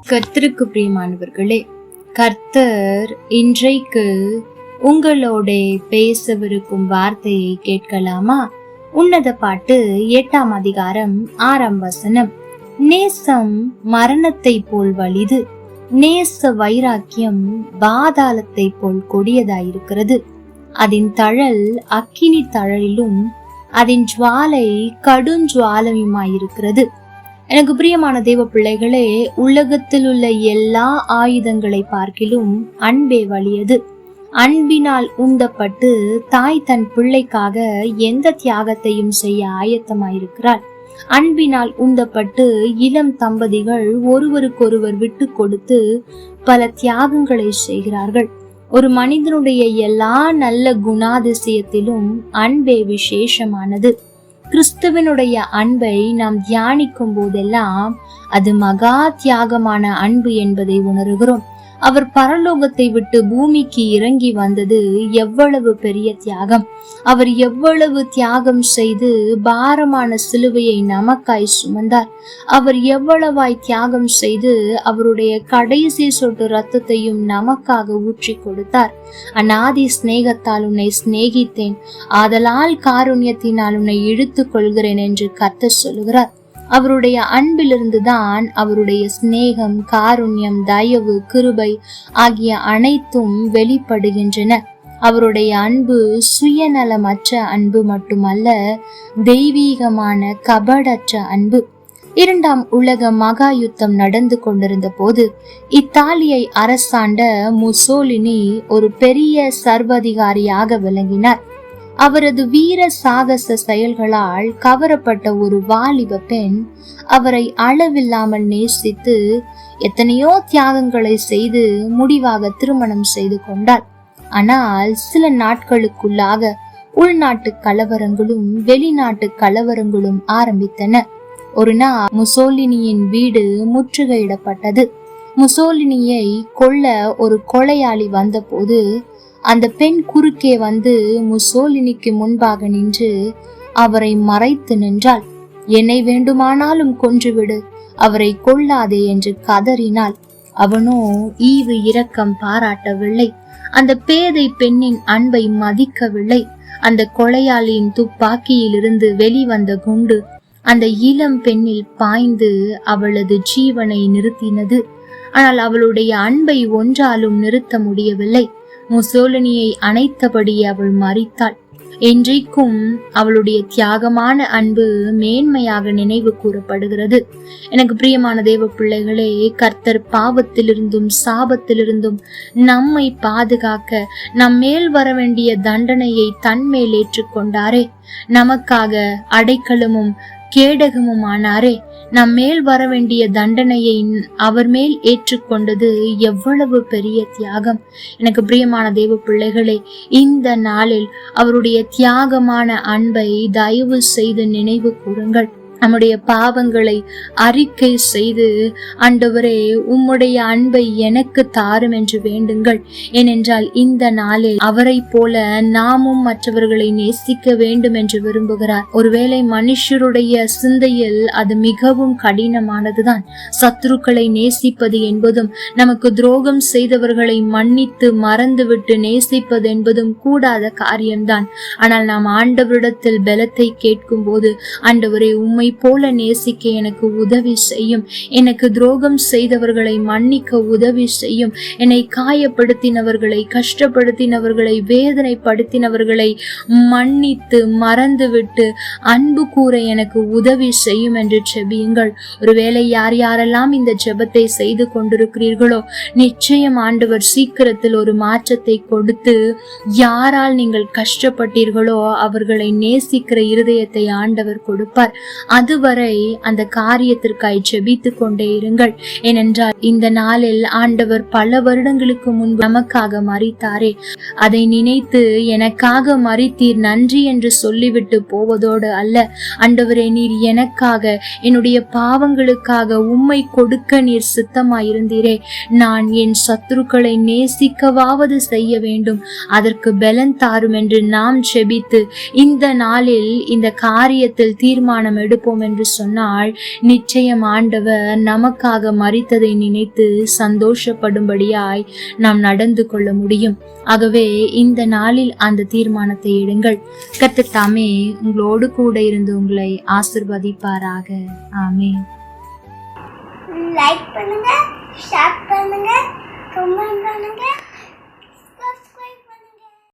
கர்த்தருக்கு பிரியமானவர்களே, கர்த்தர் இன்றைக்கு உங்களோட பேசவிருக்கும் வார்த்தையை கேட்கலாமா? உன்னத பாட்டு 8ஆம் அதிகாரம் 6ஆம் வசனம். நேசம் மரணத்தை போல் வலிது, நேச வைராக்கியம் பாதாளத்தை போல் கொடியதாயிருக்கிறது. அதன் தழல் அக்கினி தழலிலும் அதன் ஜுவாலை கடுஞ்சுவாலையுமாயிருக்கிறது. எனக்கு பிரியமான தேவ பிள்ளைகளே, உலகத்தில் உள்ள எல்லா ஆயுதங்களை பார்க்கிலும் அன்பே வலியது. அன்பினால் உந்தப்பட்டு தாய் தன் பிள்ளைக்காக எந்த தியாகத்தையும் செய்ய ஆயத்தமாயிருக்கிறாள். அன்பினால் உந்தப்பட்டு இளம் தம்பதிகள் ஒருவருக்கொருவர் விட்டு கொடுத்து பல தியாகங்களை செய்கிறார்கள். ஒரு மனிதனுடைய எல்லா நல்ல குணாதிசயத்திலும் அன்பே விசேஷமானது. கிறிஸ்துவனுடைய அன்பை நாம் தியானிக்கும் போதெல்லாம் அது மகா தியாகமான அன்பு என்பதை உணர்கிறோம். அவர் பரலோகத்தை விட்டு பூமிக்கு இறங்கி வந்தது எவ்வளவு பெரிய தியாகம்! அவர் எவ்வளவு தியாகம் செய்து பாரமான சிலுவையை நமக்காய் சுமந்தார். அவர் எவ்வளவாய் தியாகம் செய்து அவருடைய கடைசி சொட்டு ரத்தத்தையும் நமக்காக ஊற்றி கொடுத்தார். அநாதி சிநேகத்தால் உன்னை சிநேகித்தேன், ஆதலால் காருண்யத்தினால் உன்னை இழுத்துக் கொள்கிறேன் என்று கர்த்தர் சொல்லுகிறார். அவருடைய அன்பிலிருந்துதான் அவருடைய சிநேகம், காருண்யம், தயவு, கிருபை ஆகிய அனைத்தும் வெளிப்படுகின்றன. அவருடைய அன்பு சுயநலமற்ற அன்பு மட்டுமல்ல, தெய்வீகமான கபடற்ற அன்பு. 2ஆம் உலக மகா யுத்தம் நடந்து கொண்டிருந்த போது இத்தாலியை அரசாண்ட முசோலினி ஒரு பெரிய சர்வாதிகாரியாக விளங்கினார். அவரது வீர சாகச செயல்களால் கவரப்பட்ட ஒரு வாலிப பெண் அவரை அளவில்லாமல் நேசித்து எத்தனையோ தியாகங்களை செய்து முடிவாக திருமணம் செய்து கொண்டாள். ஆனால் சில நாட்களுக்குள்ளாக உள்நாட்டு கலவரங்களும் வெளிநாட்டு கலவரங்களும் ஆரம்பித்தன. ஒரு நாள் முசோலினியின் வீடு முற்றுகையிடப்பட்டது. முசோலினியை கொல்ல ஒரு கொலையாளி வந்த போது அந்த பெண் குறுக்கே வந்து முசோலினிக்கு முன்பாக நின்று அவரை மறைத்து நின்றாள். என்னை வேண்டுமானாலும் கொன்றுவிடு, அவரை கொல்லாதே என்று கதறினாள். அவனோ ஈவு இரக்கம் பாராட்டவில்லை. அந்த பேதை பெண்ணின் அன்பை மதிக்கவில்லை. அந்த கொலையாளியின் துப்பாக்கியிலிருந்து வெளிவந்த குண்டு அந்த இளம் பெண்ணில் பாய்ந்து அவளது ஜீவனை நிறுத்தினது. ஆனால் அவளுடைய அன்பை ஒன்றாலும் நிறுத்த முடியவில்லை. முசோலினியை அணைத்தபடி அவள் மரித்தாள். இன்றைக்கும் அவளுடைய தியாகமான அன்பு மேன்மையாக நினைவு கூறப்படுகிறது. எனக்கு பிரியமான தேவ பிள்ளைகளே, கர்த்தர் பாவத்திலிருந்தும் சாபத்திலிருந்தும் நம்மை பாதுகாக்க நம் மேல் வர வேண்டிய தண்டனையை தன்மேல் ஏற்றுக்கொண்டாரே, நமக்காக அடைக்கலமும் கேடகமும் ஆனாரே, நம் மேல் வர வேண்டிய தண்டனையை அவர் மேல் ஏற்றுக்கொண்டது எவ்வளவு பெரிய தியாகம்! எனக்கு பிரியமான தேவ பிள்ளைகளே, இந்த நாளில் அவருடைய தியாகமான அன்பை தயவு செய்து நினைவு கூறுங்கள். நம்முடைய பாவங்களை அறிக்கை செய்து, ஆண்டவரே உம்முடைய அன்பை எனக்கு தாரும் என்று வேண்டுங்கள். ஏனென்றால் இந்த நாளில் அவரை போல நாமும் மற்றவர்களை நேசிக்க வேண்டும் என்று விரும்புகிறார். ஒருவேளை மனுஷருடைய சிந்தையில் அது மிகவும் கடினமானதுதான். சத்துருக்களை நேசிப்பது என்பதும் நமக்கு துரோகம் செய்தவர்களை மன்னித்து மறந்துவிட்டு நேசிப்பது என்பதும் கூடாத காரியம்தான். ஆனால் நாம் ஆண்டவரிடத்தில் பலத்தை கேட்கும் போது, ஆண்டவரே உம்மை போல நேசிக்க எனக்கு உதவி செய்யும், எனக்கு துரோகம் செய்தவர்களை மன்னிக்க உதவி செய்யும், என்னை காயப்படுத்தினவர்களை, கஷ்டப்படுத்தினவர்களை, வேதனைப்படுத்தினவர்களை மன்னித்து மறந்துவிட்டு அன்பு கூற எனக்கு உதவி செய்யும் என்று ஜெபியுங்கள். ஒருவேளை யார் யாரெல்லாம் இந்த ஜெபத்தை செய்து கொண்டிருக்கிறீர்களோ, நிச்சயம் ஆண்டவர் சீக்கிரத்தில் ஒரு மாற்றத்தை கொடுத்து, யாரால் நீங்கள் கஷ்டப்பட்டீர்களோ அவர்களை நேசிக்கிற இருதயத்தை ஆண்டவர் கொடுப்பார். அதுவரை அந்த காரியத்திற்காய் ஜெபித்து கொண்டே இருங்கள். ஏனென்றால் இந்த நாளில் ஆண்டவர் பல வருடங்களுக்கு முன்பு நமக்காக மரித்தாரே, அதை நினைத்து எனக்காக மரித்தீர் நன்றி என்று சொல்லிவிட்டு போவதோடு அல்ல, ஆண்டவரே நீர் எனக்காக என்னுடைய பாவங்களுக்காக உம்மை கொடுக்க நீர் சித்தமாயிருந்தீரே, நான் என் சத்துருக்களை நேசிக்கவாவது செய்ய வேண்டும், அதற்கு பலன் தாரும் என்று நாம் ஜெபித்து இந்த நாளில் இந்த காரியத்தில் தீர்மானம் எடுப்போம். இருப்போம் என்று சொன்னால் நிச்சயம் ஆண்டவர் நமக்காக மரித்ததை நினைத்து சந்தோஷப்படும்படியாய் நாம் நடந்து கொள்ள முடியும். ஆகவே இந்த நாளில் அந்த தீர்மானத்தை எடுங்கள். கர்த்தர் தாமே உங்களோடு கூட இருந்து உங்களை ஆசீர்வதிப்பாராக. ஆமென். லைக் பண்ணுங்க, ஷேர் பண்ணுங்க, கமெண்ட் பண்ணுங்க.